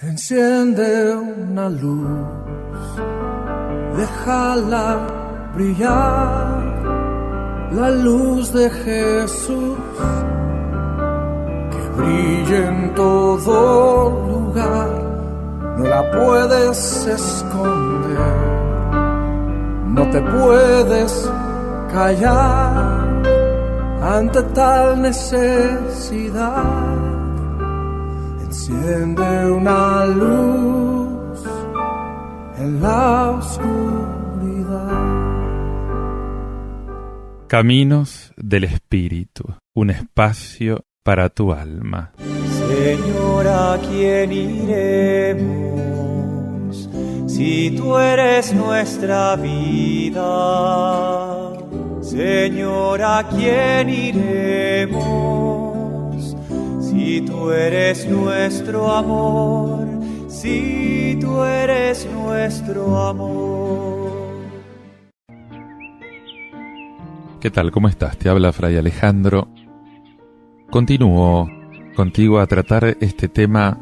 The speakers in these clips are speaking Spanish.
Enciende una luz, déjala brillar, la luz de Jesús, que brille en todo lugar, no la puedes esconder, no te puedes callar ante tal necesidad. Enciende una luz en la oscuridad. Caminos del Espíritu, un espacio para tu alma. Señor, ¿a quién iremos si tú eres nuestra vida? Señor, ¿a quién iremos si tú eres nuestro amor? Si tú eres nuestro amor. ¿Qué tal? ¿Cómo estás? Te habla Fray Alejandro. Continúo contigo a tratar este tema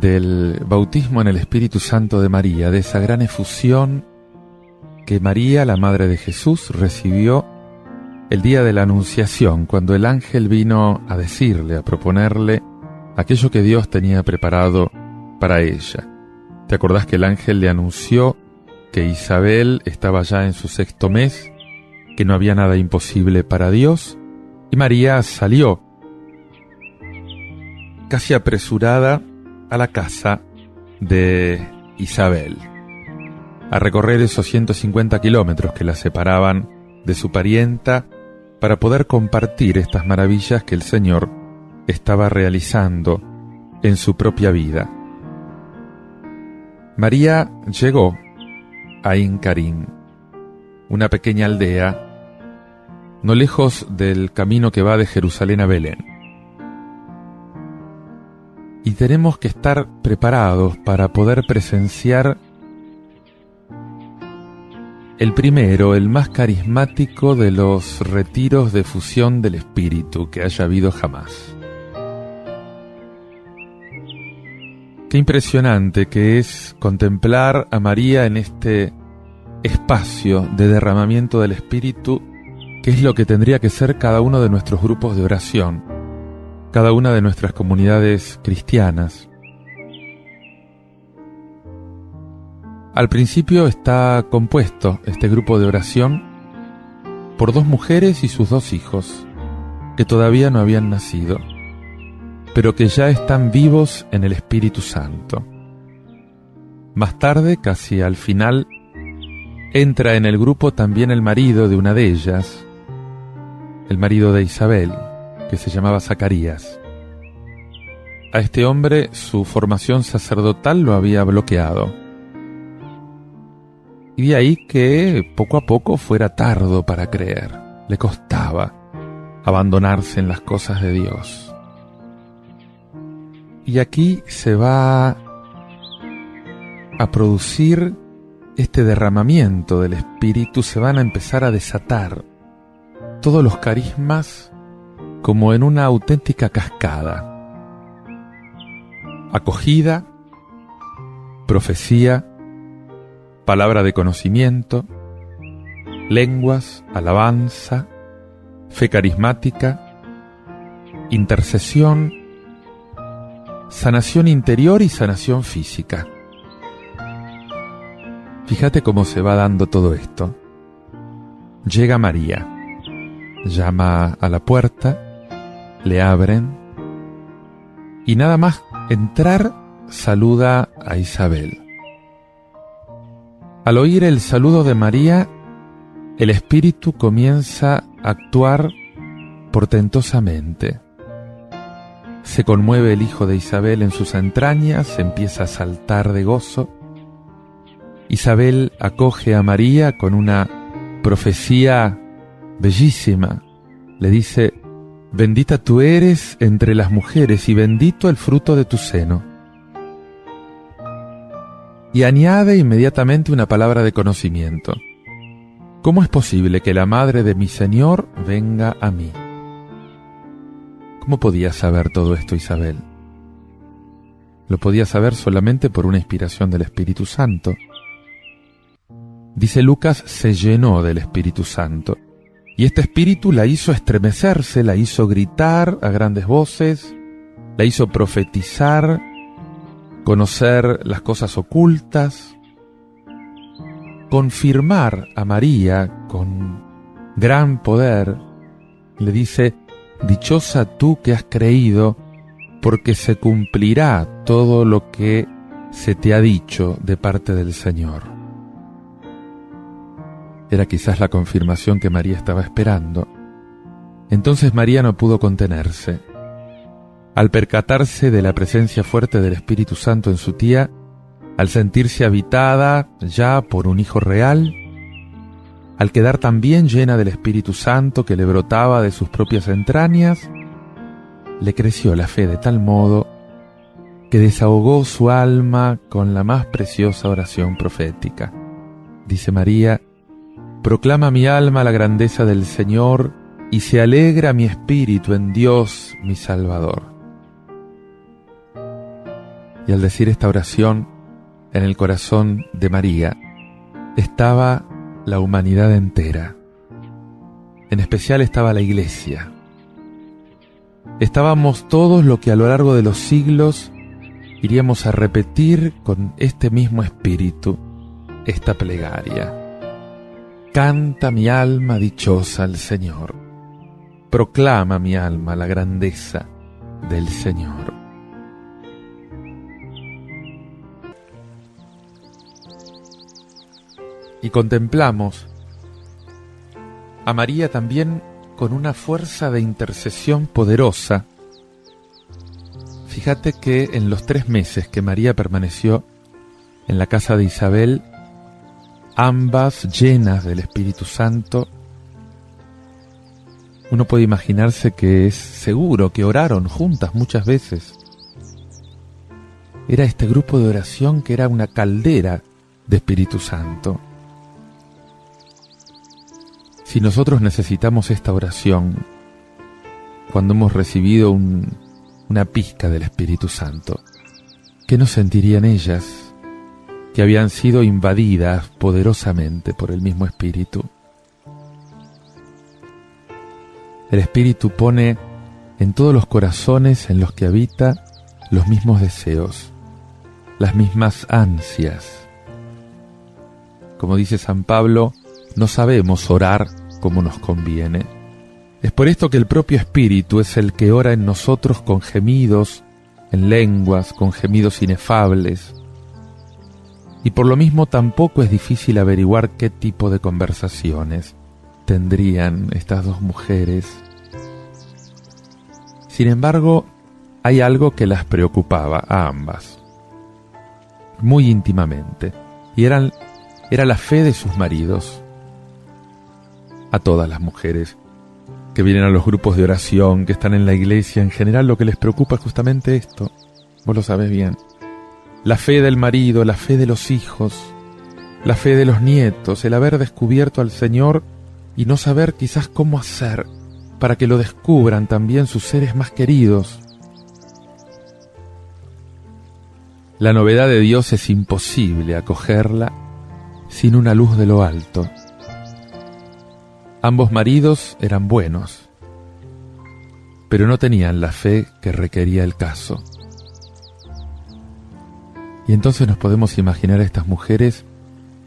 del bautismo en el Espíritu Santo de María, de esa gran efusión que María, la Madre de Jesús, recibió el día de la Anunciación, cuando el ángel vino a decirle, a proponerle aquello que Dios tenía preparado para ella. ¿Te acordás que el ángel le anunció que Isabel estaba ya en su 6º mes, que no había nada imposible para Dios? Y María salió, casi apresurada, a la casa de Isabel, a recorrer esos 150 kilómetros que la separaban de su parienta para poder compartir estas maravillas que el Señor estaba realizando en su propia vida. María llegó a Ain Karim, una pequeña aldea no lejos del camino que va de Jerusalén a Belén. Y tenemos que estar preparados para poder presenciar el primero, el más carismático de los retiros de fusión del Espíritu que haya habido jamás. Qué impresionante que es contemplar a María en este espacio de derramamiento del Espíritu, que es lo que tendría que ser cada uno de nuestros grupos de oración, cada una de nuestras comunidades cristianas. Al principio está compuesto este grupo de oración por 2 mujeres y sus 2 hijos, que todavía no habían nacido, pero que ya están vivos en el Espíritu Santo. Más tarde, casi al final, entra en el grupo también el marido de una de ellas, el marido de Isabel, que se llamaba Zacarías. A este hombre su formación sacerdotal lo había bloqueado. Y de ahí que poco a poco fuera tardo para creer. Le costaba abandonarse en las cosas de Dios. Y aquí se va a producir este derramamiento del Espíritu, se van a empezar a desatar todos los carismas como en una auténtica cascada. Acogida, profecía, palabra de conocimiento, lenguas, alabanza, fe carismática, intercesión, sanación interior y sanación física. Fíjate cómo se va dando todo esto. Llega María, llama a la puerta, le abren y nada más entrar saluda a Isabel. Al oír el saludo de María, el Espíritu comienza a actuar portentosamente. Se conmueve el hijo de Isabel en sus entrañas, empieza a saltar de gozo. Isabel acoge a María con una profecía bellísima. Le dice: bendita tú eres entre las mujeres y bendito el fruto de tu seno. Y añade inmediatamente una palabra de conocimiento. ¿Cómo es posible que la madre de mi Señor venga a mí? ¿Cómo podía saber todo esto Isabel? lo podía saber solamente por una inspiración del Espíritu Santo. Dice Lucas, se llenó del Espíritu Santo, y este Espíritu la hizo estremecerse, la hizo gritar a grandes voces, la hizo profetizar, conocer las cosas ocultas, confirmar a María con gran poder. Le dice, dichosa tú que has creído, porque se cumplirá todo lo que se te ha dicho de parte del Señor. Era quizás la confirmación que María estaba esperando. Entonces María no pudo contenerse. Al percatarse de la presencia fuerte del Espíritu Santo en su tía, al sentirse habitada ya por un Hijo real, al quedar también llena del Espíritu Santo que le brotaba de sus propias entrañas, le creció la fe de tal modo que desahogó su alma con la más preciosa oración profética. Dice María, proclama mi alma la grandeza del Señor y se alegra mi espíritu en Dios mi Salvador. Y al decir esta oración, en el corazón de María estaba la humanidad entera. En especial estaba la Iglesia. Estábamos todos lo que a lo largo de los siglos iríamos a repetir con este mismo espíritu esta plegaria. Canta mi alma dichosa al Señor. Proclama mi alma la grandeza del Señor. Y contemplamos a María también con una fuerza de intercesión poderosa. Fíjate que en los 3 meses que María permaneció en la casa de Isabel, ambas llenas del Espíritu Santo, uno puede imaginarse que es seguro que oraron juntas muchas veces. Era este grupo de oración que era una caldera de Espíritu Santo. Si nosotros necesitamos esta oración cuando hemos recibido una pizca del Espíritu Santo, ¿qué nos sentirían ellas que habían sido invadidas poderosamente por el mismo Espíritu? El Espíritu pone en todos los corazones en los que habita los mismos deseos, las mismas ansias. Como dice San Pablo, no sabemos orar como nos conviene. Es por esto que el propio Espíritu es el que ora en nosotros con gemidos, en lenguas, con gemidos inefables. Y por lo mismo tampoco es difícil averiguar qué tipo de conversaciones tendrían estas dos mujeres. Sin embargo, hay algo que las preocupaba a ambas, muy íntimamente, y era la fe de sus maridos. A todas las mujeres que vienen a los grupos de oración, que están en la iglesia, en general lo que les preocupa es justamente esto. Vos lo sabés bien. La fe del marido, la fe de los hijos, la fe de los nietos, el haber descubierto al Señor y no saber quizás cómo hacer para que lo descubran también sus seres más queridos. La novedad de Dios es imposible acogerla sin una luz de lo alto. Ambos maridos eran buenos, pero no tenían la fe que requería el caso. Y entonces nos podemos imaginar a estas mujeres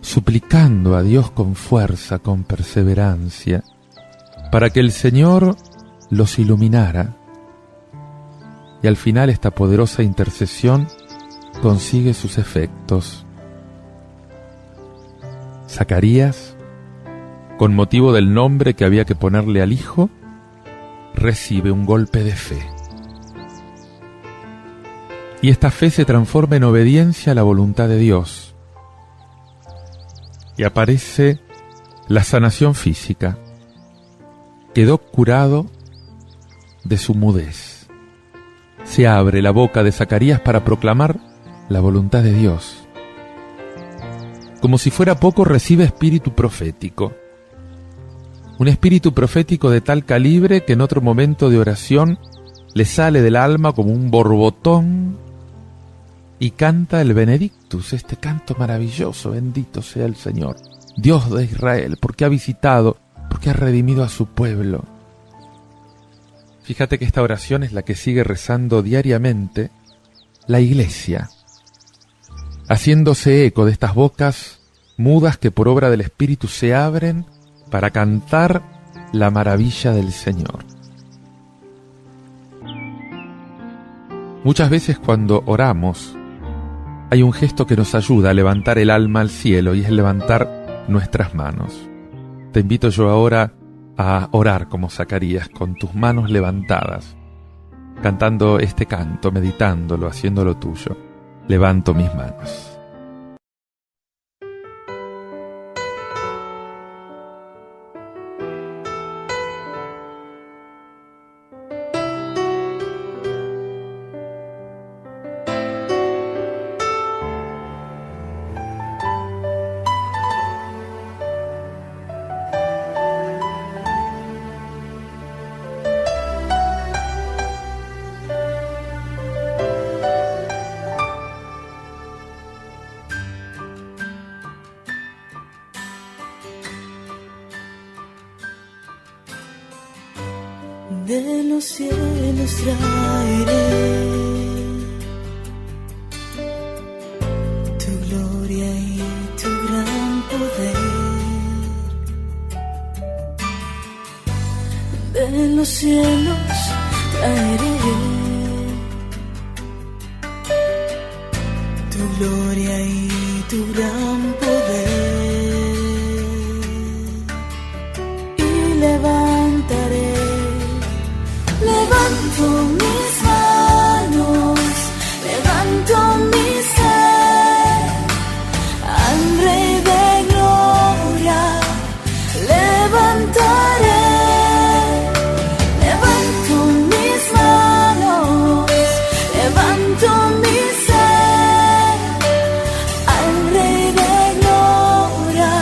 suplicando a Dios con fuerza, con perseverancia, para que el Señor los iluminara. Y al final esta poderosa intercesión consigue sus efectos. Zacarías, con motivo del nombre que había que ponerle al hijo, recibe un golpe de fe. Y esta fe se transforma en obediencia a la voluntad de Dios. Y aparece la sanación física. Quedó curado de su mudez. Se abre la boca de Zacarías para proclamar la voluntad de Dios. Como si fuera poco, recibe espíritu profético. Un espíritu profético de tal calibre que en otro momento de oración le sale del alma como un borbotón y canta el Benedictus, este canto maravilloso: bendito sea el Señor, Dios de Israel, porque ha visitado, porque ha redimido a su pueblo. Fíjate que esta oración es la que sigue rezando diariamente la Iglesia, haciéndose eco de estas bocas mudas que por obra del Espíritu se abren para cantar la maravilla del Señor. Muchas veces cuando oramos hay un gesto que nos ayuda a levantar el alma al cielo, y es levantar nuestras manos. Te invito yo ahora a orar como Zacarías, con tus manos levantadas, cantando este canto, meditándolo, haciéndolo tuyo. Levanto mis manos. De los cielos traeré tu gloria y tu gran poder. De los cielos traeré tu gloria y tu gran poder. Y levantaré. Levanto mis manos, levanto mi ser al Rey de Gloria. Levantaré, levanto mis manos, levanto mi ser al Rey de Gloria.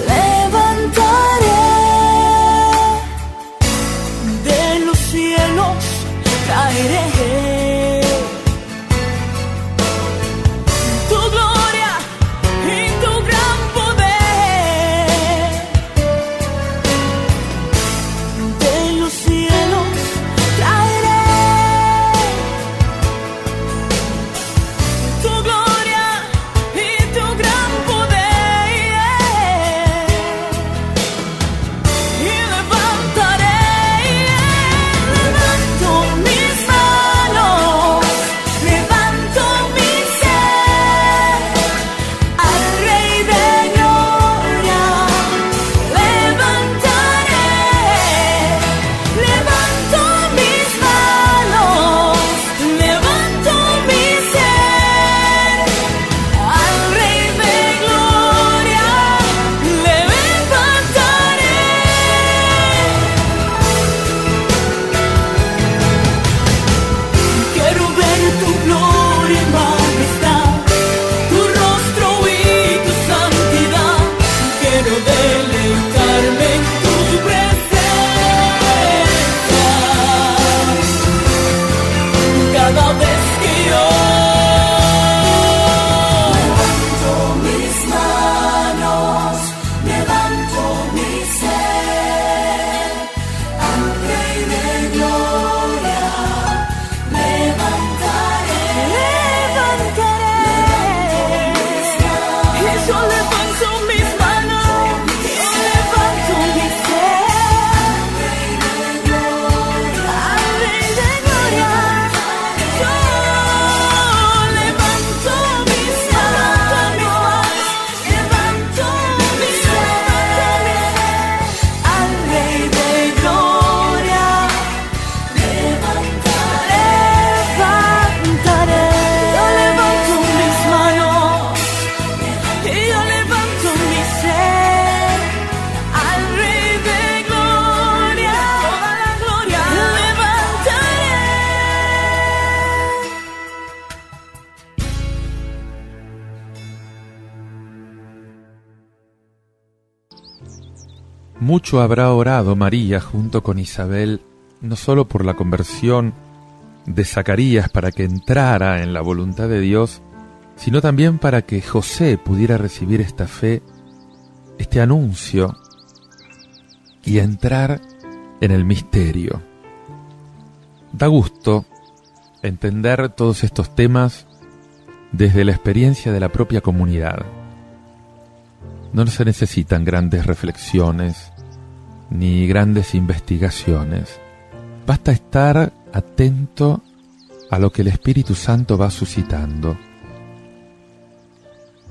Levantaré. Traeré tu gloria y tu gran poder. De los cielos traeré tu gloria y tu gran poder. Y levantaré. Mucho habrá orado María junto con Isabel, no solo por la conversión de Zacarías para que entrara en la voluntad de Dios, sino también para que José pudiera recibir esta fe, este anuncio, y entrar en el misterio. Da gusto entender todos estos temas desde la experiencia de la propia comunidad. No se necesitan grandes reflexiones ni grandes investigaciones. Basta estar atento a lo que el Espíritu Santo va suscitando.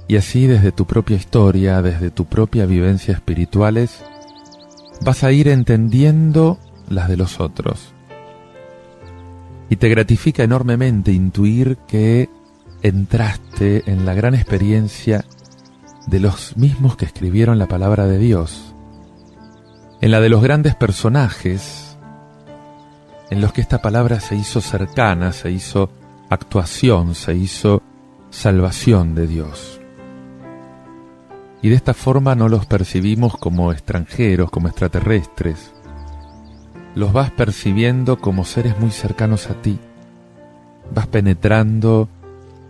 Y así, desde tu propia historia, desde tu propia vivencia espirituales, vas a ir entendiendo las de los otros. Y te gratifica enormemente intuir que entraste en la gran experiencia de los mismos que escribieron la palabra de Dios, en la de los grandes personajes, en los que esta palabra se hizo cercana, se hizo actuación, se hizo salvación de Dios. Y de esta forma no los percibimos como extranjeros, como extraterrestres. Los vas percibiendo como seres muy cercanos a ti. Vas penetrando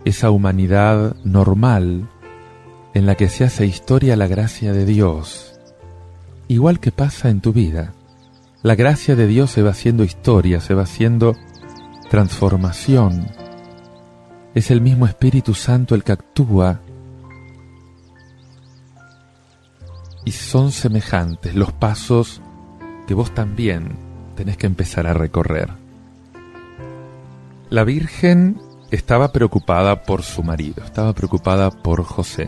esa humanidad normal en la que se hace historia la gracia de Dios. Igual que pasa en tu vida. La gracia de Dios se va haciendo historia, se va haciendo transformación. Es el mismo Espíritu Santo el que actúa. Y son semejantes los pasos que vos también tenés que empezar a recorrer. La Virgen estaba preocupada por su marido, estaba preocupada por José.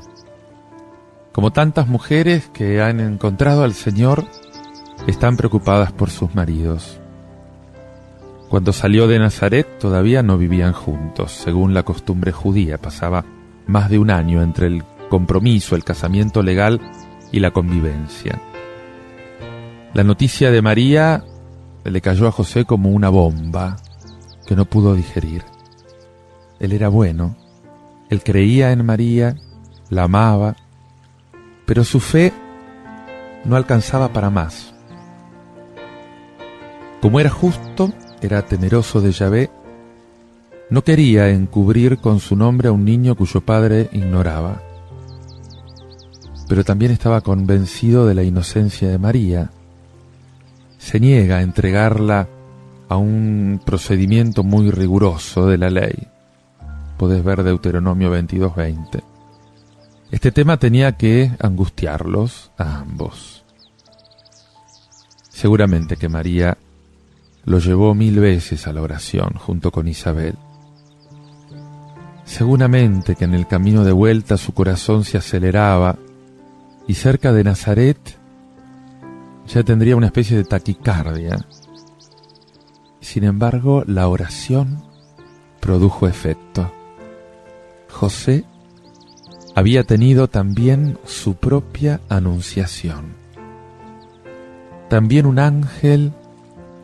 Como tantas mujeres que han encontrado al Señor, están preocupadas por sus maridos. Cuando salió de Nazaret todavía no vivían juntos, según la costumbre judía. Pasaba más de un año entre el compromiso, el casamiento legal y la convivencia. La noticia de María le cayó a José como una bomba que no pudo digerir. Él era bueno, él creía en María, la amaba, pero su fe no alcanzaba para más. Como era justo, era temeroso de Yahvé, no quería encubrir con su nombre a un niño cuyo padre ignoraba. Pero también estaba convencido de la inocencia de María. Se niega a entregarla a un procedimiento muy riguroso de la ley. Podés ver Deuteronomio 22:20. Este tema tenía que angustiarlos a ambos. Seguramente que María lo llevó 1000 veces a la oración junto con Isabel. Seguramente que en el camino de vuelta su corazón se aceleraba y cerca de Nazaret ya tendría una especie de taquicardia. Sin embargo, la oración produjo efecto. José había tenido también su propia anunciación. También un ángel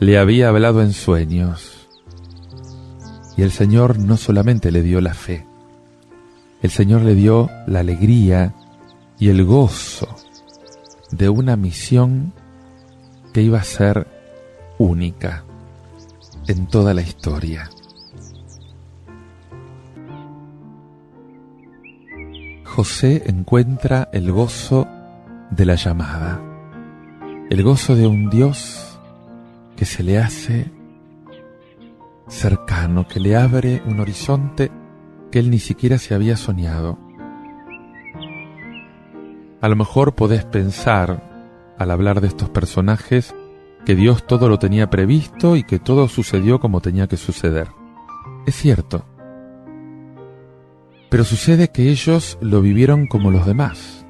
le había hablado en sueños. Y el Señor no solamente le dio la fe, el Señor le dio la alegría y el gozo de una misión que iba a ser única en toda la historia. José encuentra el gozo de la llamada, el gozo de un Dios que se le hace cercano, que le abre un horizonte que él ni siquiera se había soñado. A lo mejor podés pensar, al hablar de estos personajes, que Dios todo lo tenía previsto y que todo sucedió como tenía que suceder. Es cierto. Pero sucede que ellos lo vivieron como los demás,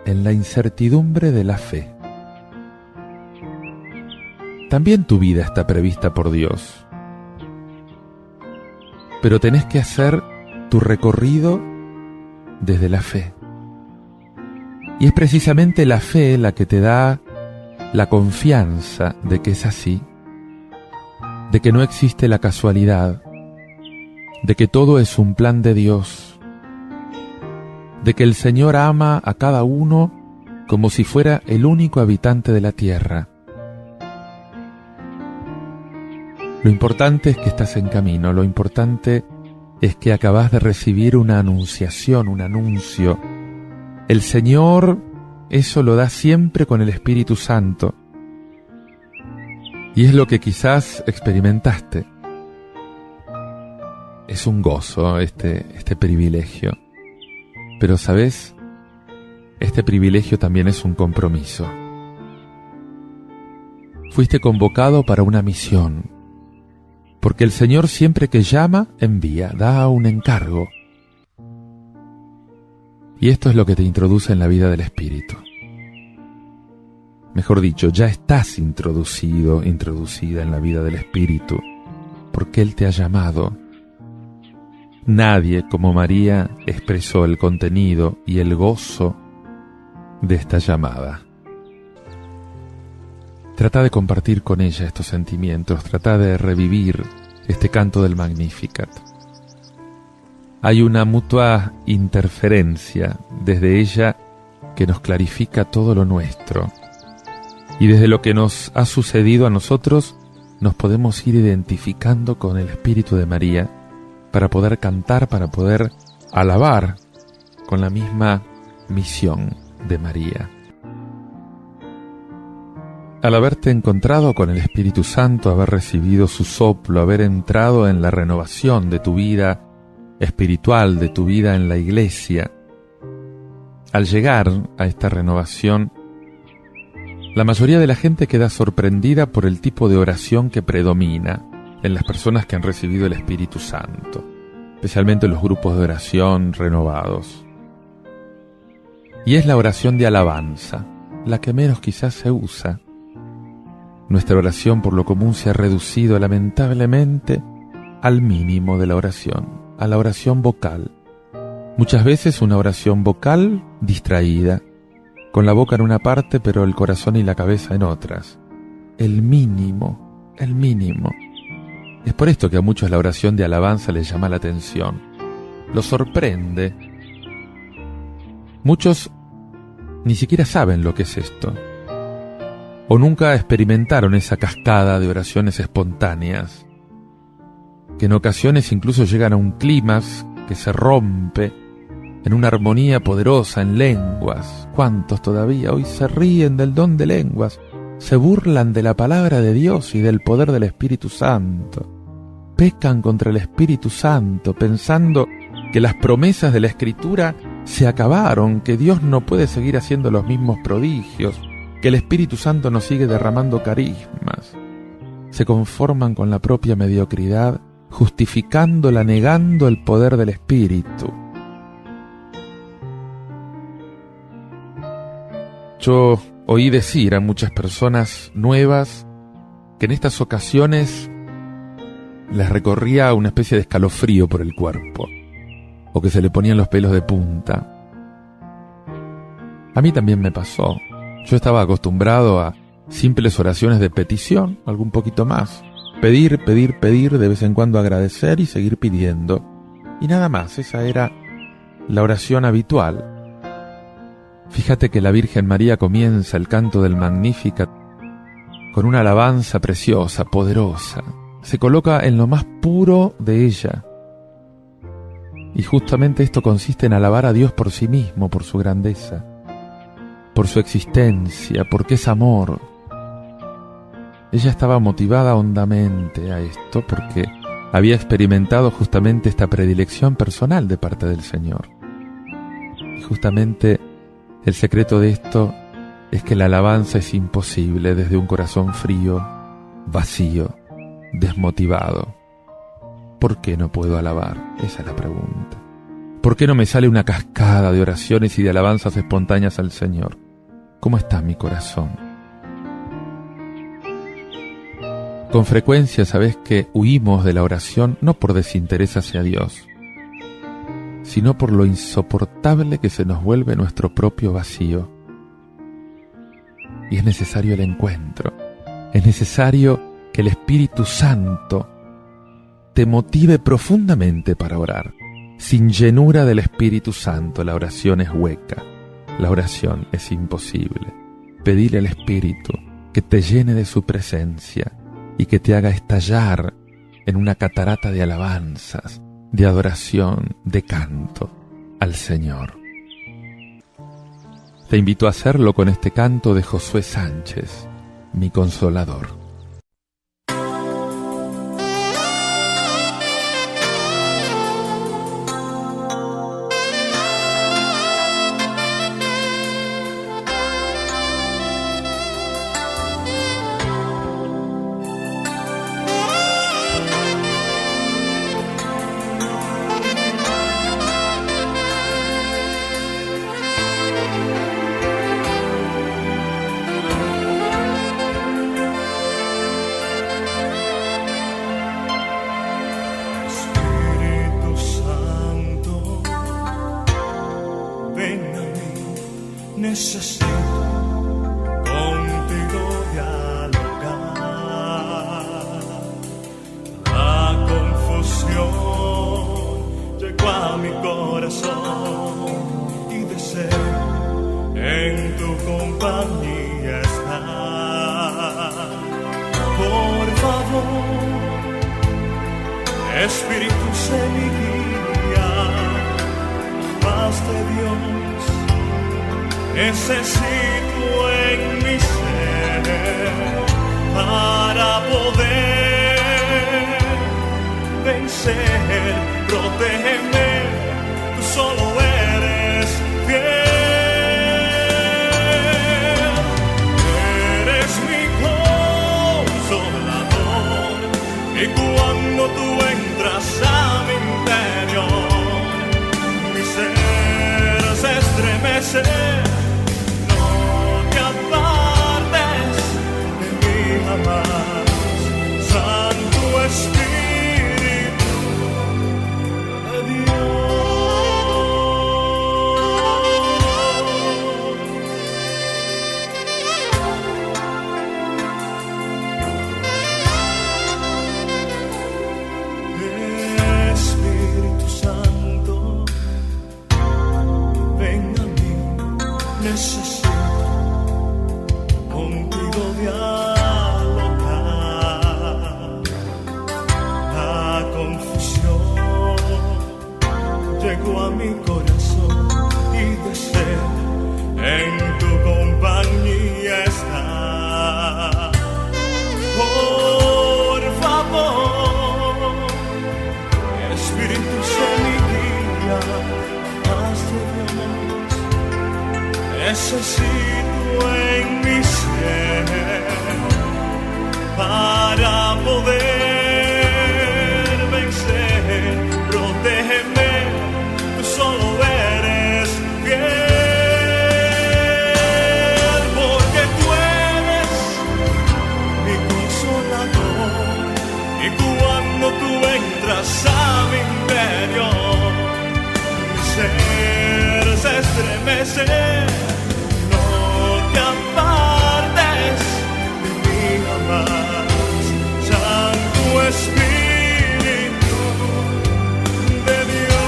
en la incertidumbre de la fe. También tu vida está prevista por Dios. Pero tenés que hacer tu recorrido desde la fe. Y es precisamente la fe la que te da la confianza de que es así, de que no existe la casualidad, de que todo es un plan de Dios, de que el Señor ama a cada uno como si fuera el único habitante de la tierra. Lo importante es que estás en camino, lo importante es que acabas de recibir una anunciación, un anuncio. El Señor eso lo da siempre con el Espíritu Santo. Y es lo que quizás experimentaste. Es un gozo este privilegio. Pero, ¿sabes? Este privilegio también es un compromiso. Fuiste convocado para una misión. Porque el Señor siempre que llama, envía, da un encargo. Y esto es lo que te introduce en la vida del Espíritu. Mejor dicho, ya estás introducido, introducida en la vida del Espíritu, porque Él te ha llamado. Nadie como María expresó el contenido y el gozo de esta llamada. Trata de compartir con ella estos sentimientos, trata de revivir este canto del Magnificat. Hay una mutua interferencia desde ella que nos clarifica todo lo nuestro. Y desde lo que nos ha sucedido a nosotros, nos podemos ir identificando con el Espíritu de María para poder cantar, para poder alabar con la misma misión de María. Al haberte encontrado con el Espíritu Santo, haber recibido su soplo, haber entrado en la renovación de tu vida espiritual, de tu vida en la iglesia, al llegar a esta renovación, la mayoría de la gente queda sorprendida por el tipo de oración que predomina en las personas que han recibido el Espíritu Santo, especialmente los grupos de oración renovados. Y es la oración de alabanza, la que menos quizás se usa. Nuestra oración por lo común se ha reducido lamentablemente al mínimo de la oración, a la oración vocal. Muchas veces una oración vocal distraída, con la boca en una parte pero el corazón y la cabeza en otras. El mínimo, el mínimo. Es por esto que a muchos la oración de alabanza les llama la atención. Los sorprende. Muchos ni siquiera saben lo que es esto. O nunca experimentaron esa cascada de oraciones espontáneas, que en ocasiones incluso llegan a un clímax que se rompe en una armonía poderosa en lenguas. ¿Cuántos todavía hoy se ríen del don de lenguas? Se burlan de la palabra de Dios y del poder del Espíritu Santo. Pecan contra el Espíritu Santo pensando que las promesas de la Escritura se acabaron, que Dios no puede seguir haciendo los mismos prodigios, que el Espíritu Santo no sigue derramando carismas. Se conforman con la propia mediocridad, justificándola, negando el poder del Espíritu. Yo oí decir a muchas personas nuevas que en estas ocasiones les recorría una especie de escalofrío por el cuerpo, o que se le ponían los pelos de punta. A mí también me pasó. Yo estaba acostumbrado a simples oraciones de petición, algo un poquito más. Pedir, pedir, pedir, de vez en cuando agradecer y seguir pidiendo. Y nada más, esa era la oración habitual. Fíjate que la Virgen María comienza el canto del Magnificat con una alabanza preciosa, poderosa. Se coloca en lo más puro de ella. Y justamente esto consiste en alabar a Dios por sí mismo, por su grandeza, por su existencia, porque es amor. Ella estaba motivada hondamente a esto porque había experimentado justamente esta predilección personal de parte del Señor. Y justamente el secreto de esto es que la alabanza es imposible desde un corazón frío, vacío, desmotivado. ¿Por qué no puedo alabar? Esa es la pregunta. ¿Por qué no me sale una cascada de oraciones y de alabanzas espontáneas al Señor? ¿Cómo está mi corazón? Con frecuencia sabés que huimos de la oración no por desinterés hacia Dios, sino por lo insoportable que se nos vuelve nuestro propio vacío. Y es necesario el encuentro, es necesario que el Espíritu Santo te motive profundamente para orar. Sin llenura del Espíritu Santo la oración es hueca, la oración es imposible. Pedile al Espíritu que te llene de su presencia, y que te haga estallar en una catarata de alabanzas, de adoración, de canto al Señor. Te invito a hacerlo con este canto de Josué Sánchez, Mi Consolador. Necesito contigo dialogar. La confusión llegó a mi corazón y deseo en tu compañía estar. Por favor, Espíritu, sé mi guía, paz de Dios necesito en mi ser para poder vencer. Protégeme, tú solo eres fiel. Eres mi consolador y cuando tú entras a mi interior, mi ser se estremece. Santo Espíritu de Dios. Espíritu Santo, ven a mí, necesito contigo dialogar. Llegó a mi corazón y deseo en tu compañía estar. Por favor, Espíritu, sé mi guía, paz de Dios necesito en mi ser para poder vencer. Protégeme, solo eres fiel, porque tú eres mi consolador y cuando tú entras a mi interior, mi ser se estremece. No te apartes de mí jamás, Santo Espíritu de Dios.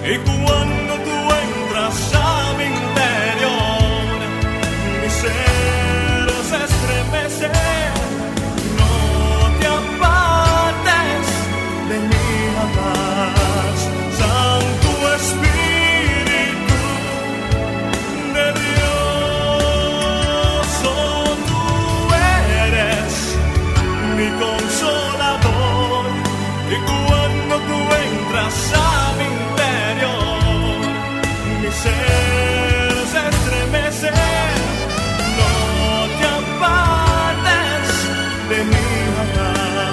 Y cuando tú entras a mi interior, mi ser se estremece. No te apartes de mí jamás, Santo Espíritu de Dios. Oh, tú eres mi consolador y cuando tú entras a mi mi ser se estremece. No te apartes de mí jamás.